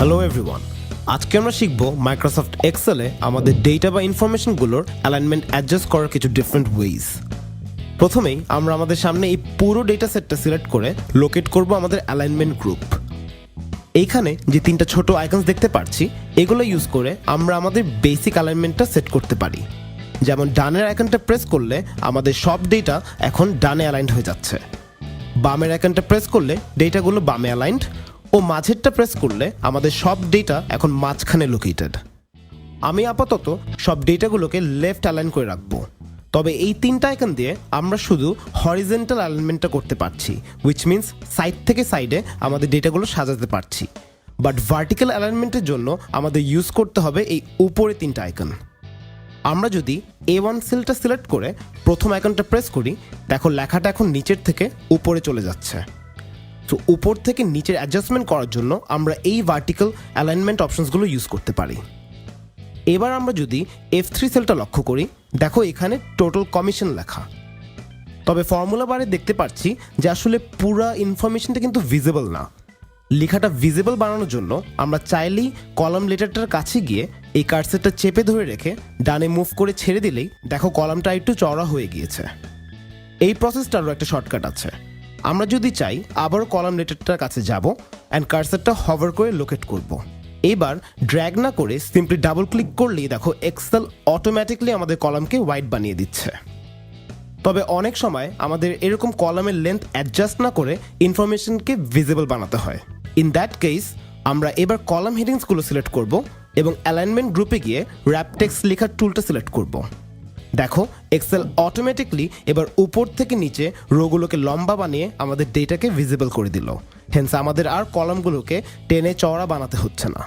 Hello everyone, আজকে আমরা শিখব মাইক্রোসফট এক্সেলে আমাদের ডেটা বা ইনফরমেশনগুলোর অ্যালাইনমেন্ট অ্যাডজাস্ট করার কিছু ডিফারেন্ট ওয়েজ। প্রথমেই আমরা আমাদের সামনে এই পুরো ডেটা সেটটা সিলেক্ট করে লোকেট করব আমাদের অ্যালাইনমেন্ট গ্রুপ। এইখানে যে তিনটা ছোট আইকনস দেখতে পাচ্ছি, এগুলো ইউজ করে আমরা আমাদের বেসিক অ্যালাইনমেন্টটা সেট করতে পারি। যেমন ডানের আইকনটা প্রেস করলে আমাদের সব ডেটা এখন ডানে অ্যালাইন্ড হয়ে যাচ্ছে, বামের আইকনটা প্রেস করলে ডেটাগুলো বামে অ্যালাইন্ড, ও মাঝেরটা প্রেস করলে আমাদের সব ডেটা এখন মাঝখানে লোকেটেড। আমি আপাতত সব ডেটাগুলোকে লেফট অ্যালাইন করে রাখবো, তবে এই তিনটা আইকন দিয়ে আমরা শুধু হরিজেন্টাল অ্যালাইনমেন্টটা করতে পারছি, হুইচ মিনস সাইড থেকে সাইডে আমাদের ডেটাগুলো সাজাতে পারছি। বাট ভার্টিক্যাল অ্যালাইনমেন্টের জন্য আমাদের ইউজ করতে হবে এই উপরে তিনটা আইকন। আমরা যদি A1 সেলটা সিলেক্ট করে প্রথম আইকনটা প্রেস করি, দেখো লেখাটা এখন নিচের থেকে উপরে চলে যাচ্ছে। তো উপর থেকে নিচের অ্যাডজাস্টমেন্ট করার জন্য আমরা এই ভার্টিক্যাল অ্যালাইনমেন্ট অপশনসগুলো ইউজ করতে পারি। এবার আমরা যদি F3 সেলটা লক্ষ্য করি, দেখো এখানে টোটাল কমিশন লেখা। তবে ফর্মুলা বারে দেখতে পাচ্ছি যে আসলে পুরা ইনফরমেশনটা কিন্তু ভিজিবল না। লেখাটা ভিজিবল বানানোর জন্য আমরা চাইলেই কলাম লেটারটার কাছে গিয়ে এই কার্সরটা চেপে ধরে রেখে ডানে মুভ করে ছেড়ে দিলেই দেখো কলামটা একটু চওড়া হয়ে গিয়েছে। এই প্রসেসটারও একটা শর্টকাট আছে। আমরা যদি চাই আবারও কলাম লেটারটার কাছে যাব অ্যান্ড কার্সরটা হভার করে লোকেট করব। এবার ড্র্যাগ না করে সিম্পলি ডাবল ক্লিক করলেই দেখো এক্সেল অটোমেটিকলি আমাদের কলামকে হোয়াইট বানিয়ে দিচ্ছে। তবে অনেক সময় আমাদের এরকম কলামের লেন্থ অ্যাডজাস্ট না করে ইনফরমেশনকে ভিজিবল বানাতে হয়। ইন দ্যাট কেস আমরা এবার কলাম হেডিংসগুলো সিলেক্ট করব এবং অ্যালাইনমেন্ট গ্রুপে গিয়ে র্যাপ টেক্সট লেখার টুলটা সিলেক্ট করব। দেখো এক্সেল অটোমেটিকলি এবার উপর থেকে নিচে রোগুলোকে লম্বা বানিয়ে আমাদের ডেটাকে ভিজিবল করে দিল। হেন্স আমাদের আর কলামগুলোকে টেনে চওড়া বানাতে হচ্ছে না।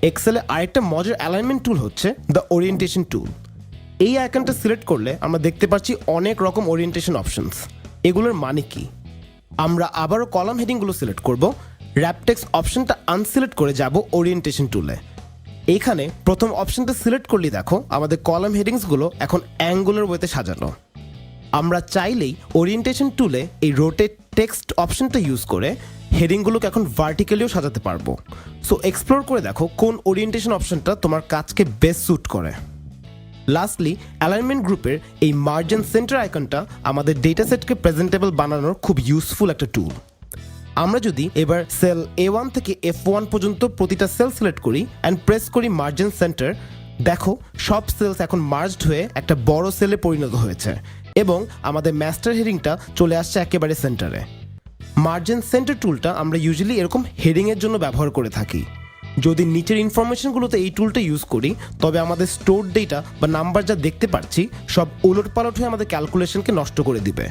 এক্সেলে আরেকটা মজার অ্যালাইনমেন্ট টুল হচ্ছে দ্য ওরিয়েন্টেশন টুল। এই আইকনটা সিলেক্ট করলে আমরা দেখতে পাচ্ছি অনেক রকম ওরিয়েন্টেশন অপশনস। এগুলোর মানে কি? আমরা আবারও কলাম হেডিংগুলো সিলেক্ট করব, র্যাপ টেক্সট অপশনটা আনসিলেক্ট করে যাব ওরিয়েন্টেশন টুলে। এইখানে প্রথম অপশনটা সিলেক্ট করলে দেখো আমাদের কলাম হেডিংসগুলো এখন অ্যাঙ্গুলার ওয়েতে সাজানো। আমরা চাইলেই ওরিয়েন্টেশন টুলে এই রোটেট টেক্সট অপশনটা ইউজ করে হেডিংগুলোকে এখন ভার্টিক্যালিও সাজাতে পারবো। সো এক্সপ্লোর করে দেখো কোন ওরিয়েন্টেশন অপশনটা তোমার কাজকে বেস্ট স্যুট করে। লাস্টলি অ্যালাইনমেন্ট গ্রুপের এই মার্জিন সেন্টার আইকনটা আমাদের ডেটা সেটকে প্রেজেন্টেবল বানানোর খুব ইউজফুল একটা টুল। আমরা যদি এবার সেল A1 থেকে F1 পর্যন্ত প্রতিটা সেল সিলেক্ট করি অ্যান্ড প্রেস করি মার্জিন সেন্টার, দেখো সব সেলস এখন মার্জড হয়ে একটা বড় সেলে পরিণত হয়েছে এবং আমাদের মাস্টার হেডিংটা চলে আসছে একেবারে সেন্টারে। মার্জিন সেন্টার টুলটা আমরা ইউজুয়ালি এরকম হেডিংয়ের জন্য ব্যবহার করে থাকি। যদি নিচের ইনফরমেশনগুলোতে এই টুলটা ইউজ করি, তবে আমাদের স্টোর ডেটা বা নাম্বার যা দেখতে পাচ্ছি সব উলটপালট হয়ে আমাদের ক্যালকুলেশনকে নষ্ট করে দিবে।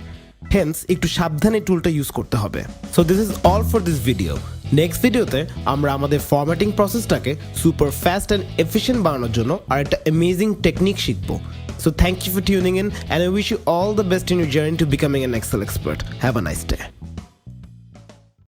হেন্স একটু সাবধানে টুলটা ইউজ করতে হবে। So this is all for this video. Next ভিডিওতে আমরা আমাদের ফরম্যাটিং প্রসেসটাকে সুপার ফাস্ট অ্যান্ড এফিশিয়েন্ট বানানোর জন্য আর একটা অ্যামেজিং টেকনিক শিখবো। So thank you for tuning in and I wish you all the best in your journey to becoming an Excel expert. Have a nice day.